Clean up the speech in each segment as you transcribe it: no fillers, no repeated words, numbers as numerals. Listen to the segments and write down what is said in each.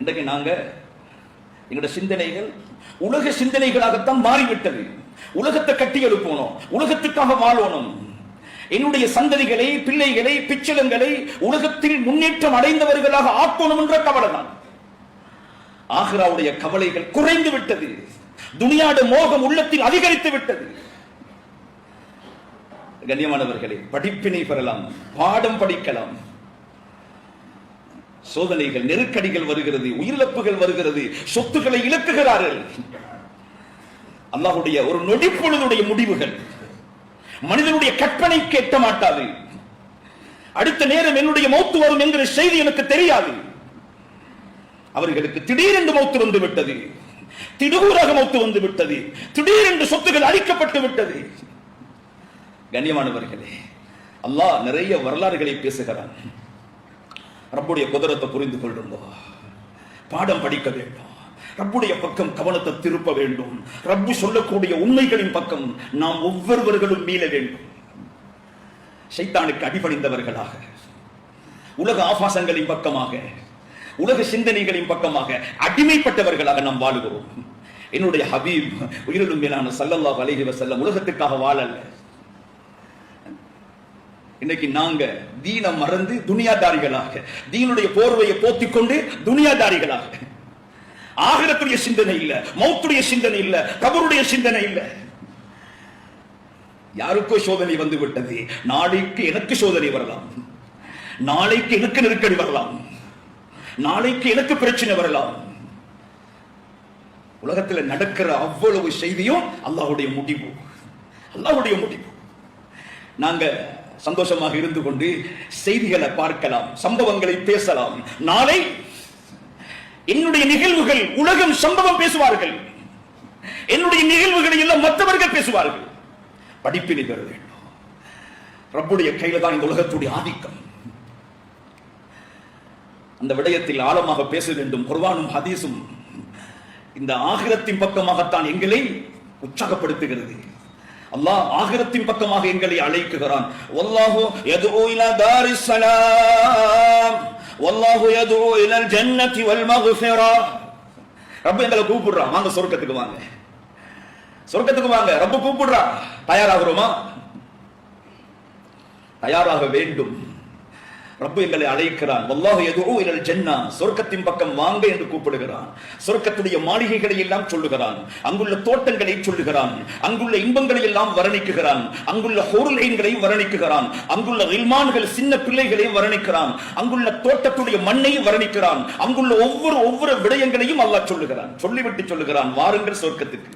இன்றைக்கு நாங்க எங்களுடைய சிந்தனைகள் உலக சிந்தனைகளாகத்தான் மாறிவிட்டது. உலகத்தை கட்டி எழுப்பணும், உலகத்துக்காக வாழணும், என்னுடைய சந்ததிகளை பிள்ளைகளை பிச்சலங்களை உலகத்தில் முன்னேற்றம் அடைந்தவர்களாக ஆக்கணும் என்ற கவலை தான். ஆகிராவுடைய கவலைகள் குறைந்து விட்டது. துனியாட மோகம் உள்ளத்தில் அதிகரித்து விட்டது. கண்ணியமானவர்களே, படிப்பினை பெறலாம், பாடம் படிக்கலாம். சோதனைகள் நெருக்கடிகள் வருகிறது, உயிரிழப்புகள் வருகிறது, சொத்துக்களை இழக்குகிறார்கள். அல்லாஹ்வுடைய ஒரு நொடிப்பொழுதுடைய முடிவுகள் மனிதனுடைய கற்பனைக்கு எட்ட மாட்டாது. அடுத்த நேரம் என்னுடைய மௌத்து வரும் என்கிற செய்தி எனக்கு தெரியாது. அவர்களுக்கு திடீரென்று மௌத்து வந்து விட்டது, திடூராக மௌத்து வந்து விட்டது, திடீரென்று சொத்துக்கள் அழிக்கப்பட்டு விட்டது. கண்ணியமானவர்களே, அல்லாஹ் நிறைய வரலாறுகளை பேசுகிறான். ரப்புடைய குதிரத்தை புரிந்து கொள்ளுங்க, பாடம் படிக்க வேண்டும், ரப்புடைய பக்கம் கவனத்தை திருப்ப வேண்டும், ரப்பு சொல்லக்கூடிய உண்மைகளின் பக்கம் நாம் ஒவ்வொருவர்களும் மீள வேண்டும். ஷைத்தானுக்கு அடிபணிந்தவர்களாக, உலக ஆபாசங்களின் பக்கமாக, உலக சிந்தனைகளின் பக்கமாக அடிமைப்பட்டவர்களாக நாம் வாழுகிறோம். என்னுடைய ஹபீப் உயிரிலும் மேலான ஸல்லல்லாஹு அலைஹி வஸல்லம் உலகத்துக்காக வாழல. இன்னைக்கு நாங்க தீன மறந்து துனியாதாரிகளாக, தீனுடைய போர்வையை போத்திக் கொண்டு துனியாதாரிகளாக, ஆகிரத்துடைய சிந்தனை இல்ல, மௌத்துடைய சிந்தனை இல்ல, கபருடைய சிந்தனை இல்ல. யாருக்கோ சோதனை வந்து விட்டது, நாளைக்கு எனக்கு சோதனை வரலாம், நாளைக்கு எனக்கு நெருக்கடி வரலாம், நாளைக்கு எனக்கு பிரச்சனை வரலாம். உலகத்தில் நடக்கிற அவ்வளவு செய்தியும் அல்லாஹ்வுடைய முடிவு, அல்லாஹ்வுடைய முடிவு. நாங்க சந்தோஷமாக இருந்து கொண்டு செய்திகளை பார்க்கலாம், சம்பவங்களை பேசலாம். நாளை என்னுடைய நிகழ்வுகள் உலகம் சம்பவம் பேசுவார்கள், என்னுடைய நிகழ்வுகளை எல்லாம் மற்றவர்கள் பேசுவார்கள். படிப்பினை பெற வேண்டும். ரப்புடைய கையில தான் இந்த உலகத்துடைய ஆதிக்கம். அந்த விடயத்தில் ஆழமாக பேச வேண்டும். குர்ஆனும் ஹதீஸும் இந்த ஆகிரத்தின் பக்கமாகத்தான் எங்களை உற்சாகப்படுத்துகிறது. அல்லாஹ் ஆகிரத்தின் பக்கமாக எங்களை அழைக்குகிறான். வல்லாஹு யதுஉ இலா தாரிஸ் ஸலாம் வல்லாஹு யதுஉ இலல் ஜன்னதி வல் மக்ஃபிரா. ரப்பு எங்களை கூப்பிடுறான், வாங்க சொர்க்கத்துக்கு வாங்க, சொர்க்கத்துக்கு வாங்க. ரப்பு கூப்பிடுறான், தயாராகிறோமா? தயாராக வேண்டும். ரப்பு எங்களை அழைக்கிறான். வல்லாஹு யதுஉ இலல் ஜன்னா, சொர்க்கத்தின் பக்கம் வாங்க என்று கூப்பிடுகிறான். சொர்க்கத்துடைய மாளிகைகளை எல்லாம் சொல்லுகிறான், அங்குள்ள தோட்டங்களை சொல்லுகிறான், அங்குள்ள இன்பங்களை எல்லாம் வர்ணிக்குகிறான், அங்குள்ள ஹூருல் ஐன்களை வர்ணிக்குகிறான், அங்குள்ள ரில்மான்கள் சின்ன பிள்ளைகளை வர்ணிக்கிறான், அங்குள்ள தோட்டத்துடைய மண்ணை வர்ணிக்கிறான், அங்குள்ள ஒவ்வொரு விடயங்களையும் அல்லாஹ் சொல்லுகிறான். சொல்லிவிட்டு சொல்லுகிறான், வாருங்கள் சொர்க்கத்துக்கு,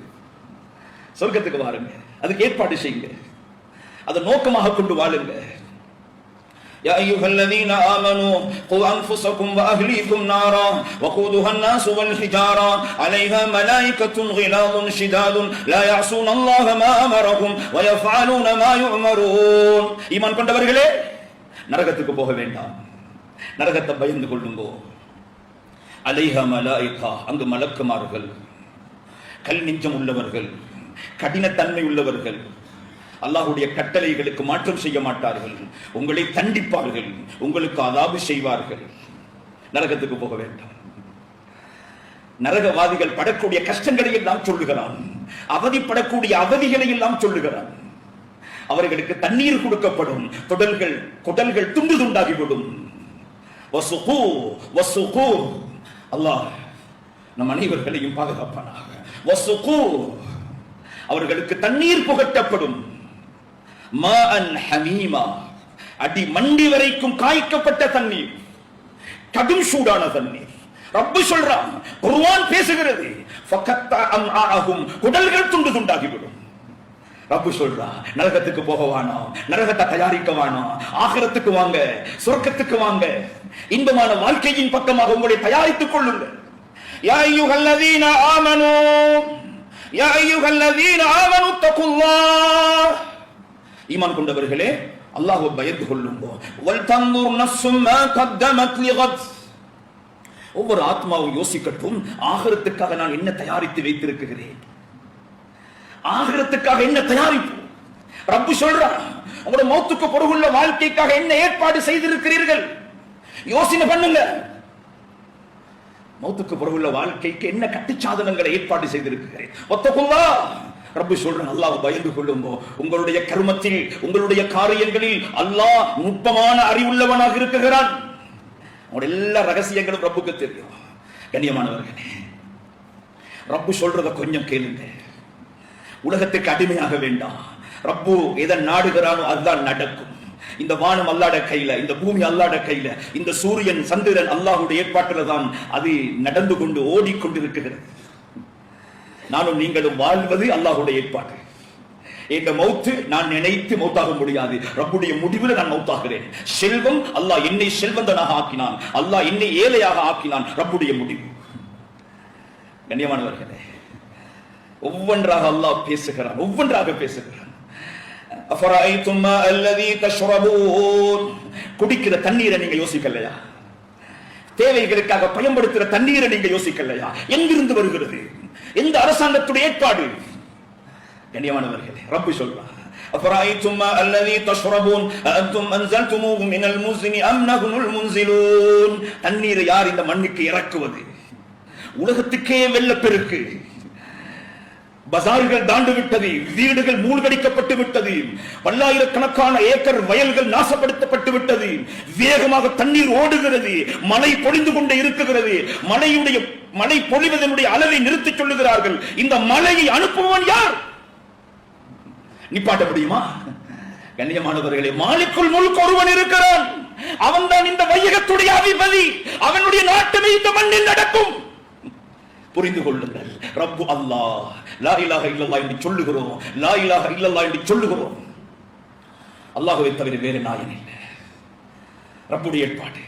சொர்க்கத்துக்கு வாருங்க, அதுக்கு ஏற்பாடு செய்யுங்க, அதை நோக்கமாக கொண்டு வாழுங்க. يا أيها الذين آمنوا قوا أنفسكم وأهليكم نارا وقودها الناس والحجارة عليها ملائكة غلاظ شداد لا يعصون الله ما أمرهم ويفعلون ما يؤمرون. ஈமான் கொண்டவர்களே, நரகத்துக்கு போக வேண்டாம், நரகத்தை பயந்து கொள்ளுங்கோ. அலைஹா மலாயிகா, அங்கு மலக்குமார்கள், கல் நெஞ்சம் உள்ளவர்கள், கடினத்தன்மை உள்ளவர்கள், அல்லாஹ்வுடைய கட்டளைகளுக்கு மாற்றம் செய்ய மாட்டார்கள், உங்களை தண்டிப்பார்கள், உங்களுக்கு அதாபு செய்வார்கள். நரகத்துக்கு போக வேண்டாம். நரகவாதிகள் படக்கூடிய கஷ்டங்களை எல்லாம் சொல்லுகிறான், அவதிப்படக்கூடிய அவதிகளை எல்லாம் சொல்லுகிறான். அவர்களுக்கு தண்ணீர் கொடுக்கப்படும், குடல்கள் துண்டு துண்டாகிவிடும். அல்லாஹ் நம் அனைவர்களையும் பாதுகாப்பானாக. அவர்களுக்கு தண்ணீர் புகட்டப்படும். மாஅன் ஹமீமா, அடி மண்டி வரைக்கும் காய்க்கப்பட்ட தண்ணீர், கடும் சூடான தண்ணீர். ரப்பு சொல்றான், குர்ஆன் பேசுகிறது, ஃபகத்தா அம்ஆஹும், குடல்கள் துண்டு துண்டாகிவிடும். ரப்பு சொல்றா, நரகத்துக்கு போக வேணாம், நரகத்தை தயாரிக்க வேணாம், ஆகிரத்துக்கு வாங்க, சொர்க்கத்துக்கு வாங்க, இன்பமான வாழ்க்கையின் பக்கமாக உங்களை தயாரித்துக் கொள்ளுங்கள். யா அய்யுஹல்லதீன ஆமனூ யா அய்யுஹல்லதீன ஆமனூ தகுல்லாஹ், ஈமான் கொண்டவர்களே அல்லாஹ்வை பயந்து கொள்ளுங்கோ. வல் தன்துர் நஃப்ஸும் மா கத்தமத் லிகத், ஒவ்வொரு ஆத்மாவும் யோசிக்கட்டும், ஆகிரத்துக்காக நான் என்ன தயாரித்து வைத்திருக்கிறேன், ஆகிரத்துக்காக என்ன தயாரிப்பு. ரப்பு சொல்றான், உங்களுடைய மௌத்துக்கு பிறகுள்ள வாழ்க்கைக்காக என்ன ஏற்பாடு செய்திருக்கிறீர்கள், யோசனை பண்ணுங்க. மௌத்துக்கு பிறகுள்ள வாழ்க்கைக்கு என்ன கட்டுச்சாதனங்களை ஏற்பாடு செய்திருக்கிறேன். ஒத்தகுல்லா ரப்பு சொல்றான், அல்லாஹ் பயந்து கொள்ளும்போ. உங்களுடைய கர்மத்தில், உங்களுடைய காரியங்களில் அல்லாஹ் நுட்பமான அறிவுள்ளவனாக இருக்கிறான். உங்களுடைய எல்லா ரகசியங்களும் ரப்புக்கு தெரியும். கண்ணியமானவர்களே, ரப்பு சொல்றத கொஞ்சம் கேளுங்க. உலகத்துக்கு அடிமையாக வேண்டாம். ரப்பு எதை நாடுகிறானோ அதுதான் நடக்கும். இந்த வானம் அல்லாஹ்வுடைய கையில, இந்த பூமி அல்லாஹ்வுடைய கையில, இந்த சூரியன் சந்திரன் அல்லாஹ்வுடைய ஏற்பாட்டில் தான் அது நடந்து கொண்டு ஓடிக்கொண்டிருக்கிறது. நானும் நீங்களும் வாழ்வது அல்லாஹ்வுடைய ஏற்பாடு. இந்த மௌத்து நான் நினைத்து மௌத்தாக முடியாது. ரப்புடைய முடிவில் நான் மௌத்தாகிறேன். செல்வம் அல்லாஹ் என்னை செல்வந்தனாக ஆக்கினான், அல்லாஹ் என்னை ஏழையாக ஆக்கினான். ரப்புடைய முடிவு. கண்ணியமானவர்களே, ஒவ்வொன்றாக அல்லாஹ் பேசுகிறான், ஒவ்வொன்றாக பேசுகிறான். அஃபரைதும் மா அல்லதி தஷ்ரபூன், குடிக்கிற தண்ணீரை நீங்க யோசிக்கலையா? தேவைகளுக்காக பயன்படுத்துகிற தண்ணீரை நீங்க யோசிக்கலையா? எங்கிருந்து வருகிறது? எந்த அரசாங்கத்துடைய ஏற்பாடு? கண்ணியமானவர்களே, ரப்பு சொல்றான், அஃபரைதும் மா அல்லதி தஷ்ரபூன் அன்தும் அன்ஸல்துமூஹு மினல் முஸ்னி அம் நஹ்னுல் முன்ஸிலூன். தண்ணீரை யார் இந்த மண்ணுக்கு இறக்குவது? உலகத்துக்கே வெள்ளப்பெருக்கு, பஜார்கள் தாண்டு விட்டது, வீடுகள் மூழ்கடிக்கப்பட்டு விட்டது, பல்லாயிரக்கணக்கான ஏக்கர் வயல்கள் நாசப்படுத்தப்பட்டு விட்டது, வேகமாக தண்ணீர் ஓடுகிறது, மழை பொழிந்து கொண்டே இருக்கிறது. மழை பொழிவதனுடைய அளவை நிறுத்திச் சொல்லுகிறார்கள். இந்த மழையை அனுப்புவன் யார்? நிப்பாட்ட முடியுமா? கண்ணியமானவர்களே, மாலிக்குல் முல்க் ஒருவன் இருக்கிறான். அவன் தான் இந்த வையகத்துடைய அதிபதி. அவனுடைய நாட்டுமே இந்த மண்ணில் நடக்கும். புரிந்து கொள்ளுங்கள், ரப்பு அல்லாஹ். லா இலாஹ இல்லல்லாஹ் என்று சொல்லுகிறோம், லா இலாஹ இல்லல்லாஹ் என்று சொல்லுகிறோம். அல்லாஹ்வை தவிர வேறு நாயன் இல்லை. ரப்புடைய ஏற்பாடு.